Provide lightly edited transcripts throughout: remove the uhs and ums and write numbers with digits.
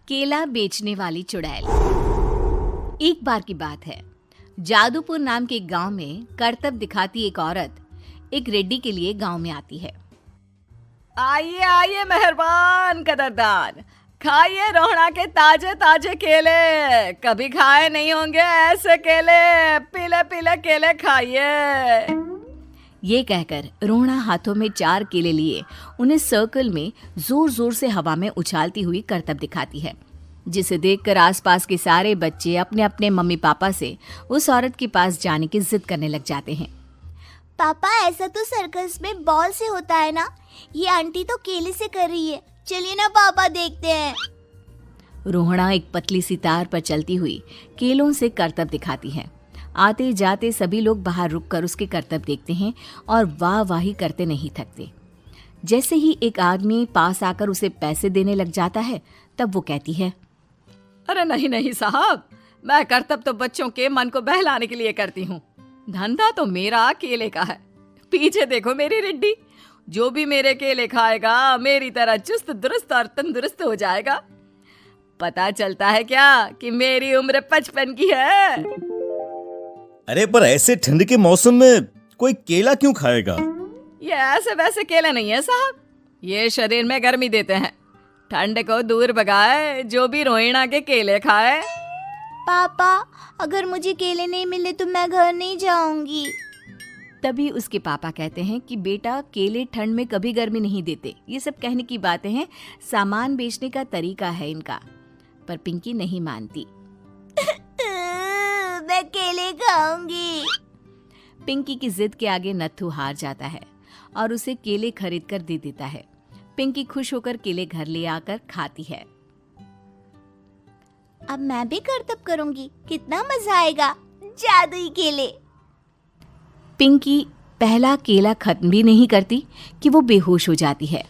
केला बेचने वाली चुड़ैल। एक बार की बात है, जादूपुर नाम के एक गांव में करतब दिखाती एक औरत एक रेड्डी के लिए गांव में आती है। आइए आइए मेहरबान कदरदान, खाइए रोहड़ा के ताजे ताजे केले। कभी खाए नहीं होंगे ऐसे केले, पीले पीले केले खाइए। ये कहकर रोहड़ा हाथों में 4 केले लिए उन्हें सर्कल में जोर जोर से हवा में उछालती हुई करतब दिखाती है, जिसे देखकर आसपास के सारे बच्चे अपने अपने मम्मी पापा से उस औरत के पास जाने की जिद करने लग जाते हैं। पापा, ऐसा तो सर्कस में बॉल से होता है ना, ये आंटी तो केले से कर रही है। चलिए ना पापा, देखते हैं। रोहड़ा एक पतली सी तार पर चलती हुई केलों से करतब दिखाती है। आते जाते सभी लोग बाहर रुककर उसके करतब देखते हैं और वाह वाही करते नहीं थकते। जैसे ही एक आदमी पास आकर उसे पैसे देने लग जाता है, तब वो कहती है, अरे नहीं नहीं साहब, मैं करतब तो बच्चों के मन को बहलाने के लिए करती हूँ। धंधा तो मेरा केले का है। पीछे देखो मेरी रिड्डी, जो भी मेरे केले खाएगा मेरी तरह चुस्त दुरुस्त और तंदुरुस्त हो जाएगा। पता चलता है क्या कि मेरी उम्र 55 की है। अरे पर ऐसे ठंड के मौसम में कोई केला क्यों खाएगा? ये ऐसे वैसे केले नहीं है साहब, ये शरीर में गर्मी देते हैं। ठंड को दूर भगाए जो भी रोहिणा के केले खाए। पापा, अगर मुझे केले नहीं मिले तो मैं घर नहीं जाऊंगी। तभी उसके पापा कहते हैं कि बेटा, केले ठंड में कभी गर्मी नहीं देते। ये सब कहने की बातें हैं, सामान बेचने का तरीका है इनका। पर पिंकी नहीं मानती। मैं केले खाऊंगी। पिंकी की जिद के आगे नत्थू हार जाता है और उसे केले खरीद कर दे देता है। पिंकी खुश होकर केले घर ले आकर खाती है। अब मैं भी करतब करूंगी, कितना मजा आएगा। जादुई केले। पिंकी पहला केला खत्म भी नहीं करती कि वो बेहोश हो जाती है।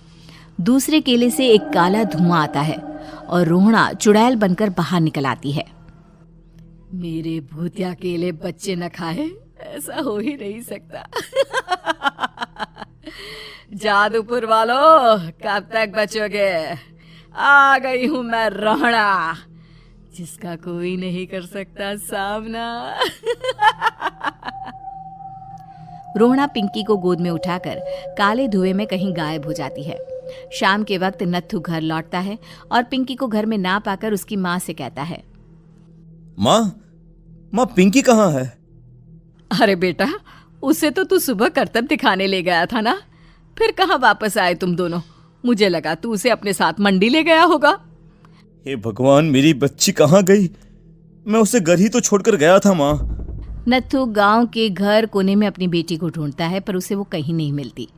दूसरे केले से एक काला धुआं आता है और रोहड़ा चुड़ैल बनकर बाहर निकल आती है। मेरे भूतिया केले बच्चे न खाए, ऐसा हो ही नहीं सकता। जादूपुर वालों, कब तक बचोगे? आ गई हूं मैं रोहड़ा, जिसका कोई नहीं कर सकता सामना। रोहड़ा पिंकी को गोद में उठाकर काले धुएं में कहीं गायब हो जाती है। शाम के वक्त नत्थू घर लौटता है और पिंकी को घर में ना पाकर उसकी माँ से कहता है, माँ पिंकी कहाँ है? अरे बेटा, उसे तो तू सुबह करतब दिखाने ले गया था ना, फिर कहाँ वापस आए तुम दोनों? मुझे लगा तू उसे अपने साथ मंडी ले गया होगा। हे भगवान, मेरी बच्ची कहाँ गई? मैं उसे घर ही तो छोड़कर गया था माँ। नत्थू गांव के घर कोने में अपनी बेटी को ढूंढता है, पर उसे वो कहीं नहीं मिलती।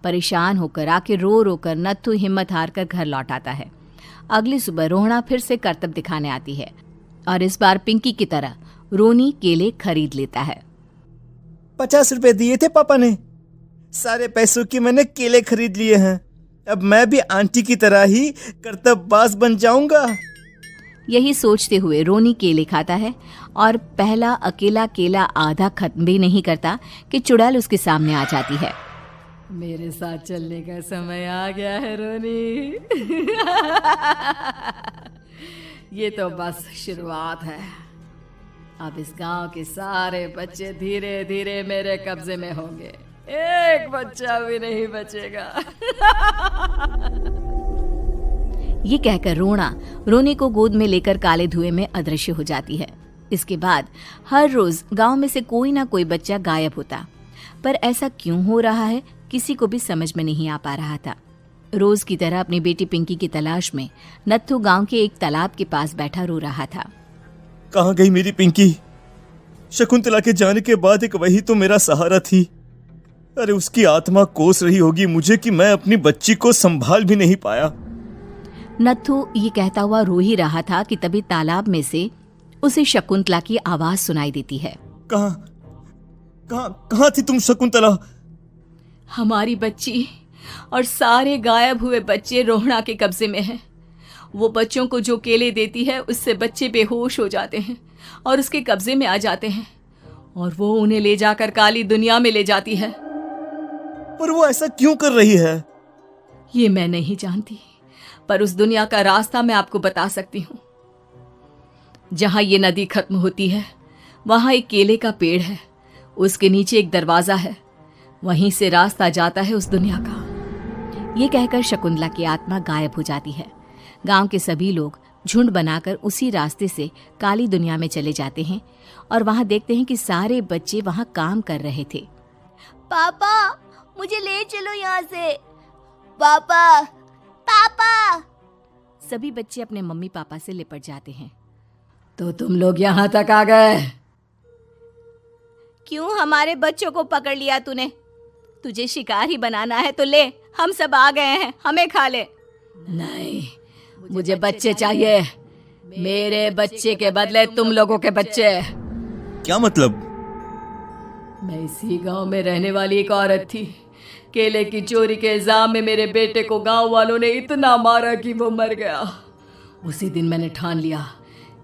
परेशान होकर आखिर रो रो कर नत्थू हिम्मत हार कर घर लौट आता है। अगली सुबह रोहड़ा फिर से करतब दिखाने आती है और इस बार पिंकी की तरह रोनी केले खरीद लेता है। 50 रुपए दिए थे पापा ने, सारे पैसों की मैंने केले खरीद लिए हैं। अब मैं भी आंटी की तरह ही करतबबाज बन जाऊंगा। यही सोचते हुए रोनी केले खाता है और पहला अकेला केला आधा खत्म भी नहीं करता कि चुड़ैल उसके सामने आ जाती है। मेरे साथ चलने का समय आ गया है रोनी। ये तो बस शुरुआत है। अब इस गांव के सारे बच्चे धीरे धीरे मेरे कब्जे में होंगे, एक बच्चा भी नहीं बचेगा। ये कहकर रोना रोनी को गोद में लेकर काले धुएं में अदृश्य हो जाती है। इसके बाद हर रोज गांव में से कोई ना कोई बच्चा गायब होता, पर ऐसा क्यों हो रहा है किसी को भी समझ में नहीं आ पा रहा था। रोज की तरह अपनी बेटी पिंकी की तलाश में नत्थू गांव के एक तालाब के पास बैठा रो रहा था। कहाँ गई मेरी पिंकी? शकुंतला के जाने के बाद एक वही तो मेरा सहारा थी। अरे उसकी आत्मा कोस रही होगी मुझे कि मैं अपनी बच्ची को संभाल भी नहीं पाया। नत्थू ये कहता हुआ रो ही रहा था कि तभी तालाब में से उसे शकुंतला की आवाज सुनाई देती है। कहाँ थी तुम शकुंतला? हमारी बच्ची और सारे गायब हुए बच्चे रोहड़ा के कब्जे में हैं। वो बच्चों को जो केले देती है उससे बच्चे बेहोश हो जाते हैं और उसके कब्जे में आ जाते हैं और वो उन्हें ले जाकर काली दुनिया में ले जाती है। पर वो ऐसा क्यों कर रही है? ये मैं नहीं जानती, पर उस दुनिया का रास्ता मैं आपको बता सकती हूँ। जहां ये नदी खत्म होती है वहां एक केले का पेड़ है, उसके नीचे एक दरवाजा है, वहीं से रास्ता जाता है उस दुनिया का। ये कहकर शकुंतला की आत्मा गायब हो जाती है। गांव के सभी लोग झुंड बनाकर उसी रास्ते से काली दुनिया में चले जाते हैं और वहां देखते हैं कि सारे बच्चे वहां काम कर रहे थे। पापा मुझे ले चलो यहाँ से। पापा पापा। सभी बच्चे अपने मम्मी पापा से लिपट जाते हैं। तो तुम लोग यहाँ तक आ गए? क्यों हमारे बच्चों को पकड़ लिया तूने? तुझे शिकार ही बनाना है तो ले, हम सब आ गए हैं, हमें खा ले। नहीं, मुझे बच्चे चाहिए। मेरे बच्चे के बदले तुम लोगों के बच्चे। क्या मतलब? मैं इसी गांव में रहने वाली एक औरत थी। केले की चोरी के इल्जाम में मेरे बेटे को गांव वालों ने इतना मारा कि वो मर गया। उसी दिन मैंने ठान लिया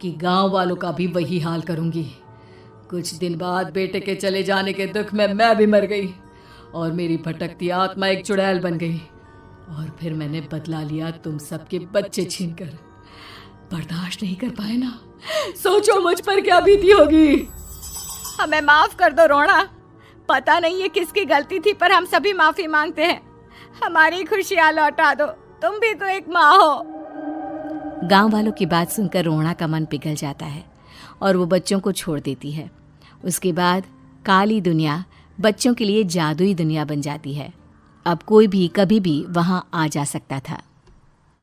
कि गांव वालों का भी वही हाल करूंगी। कुछ दिन बाद बेटे के चले जाने के दुख में मैं भी मर गई और मेरी भटकती आत्मा एक चुड़ैल बन गई। और फिर मैंने बदला लिया तुम सबके बच्चे छीनकर। बर्दाश्त नहीं कर पाए ना? सोचो मुझ पर क्या बीती होगी। हमें माफ कर दो रोना। पता नहीं ये किसकी गलती थी, पर हम सभी माफी मांगते हैं। हमारी खुशियां लौटा दो, तुम भी तो एक माँ हो। गांव वालों की बात सुनकर रोना का मन पिघल जाता है और वो बच्चों को छोड़ देती है। उसके बाद काली दुनिया बच्चों के लिए जादुई दुनिया बन जाती है। अब कोई भी कभी भी वहां आ जा सकता था।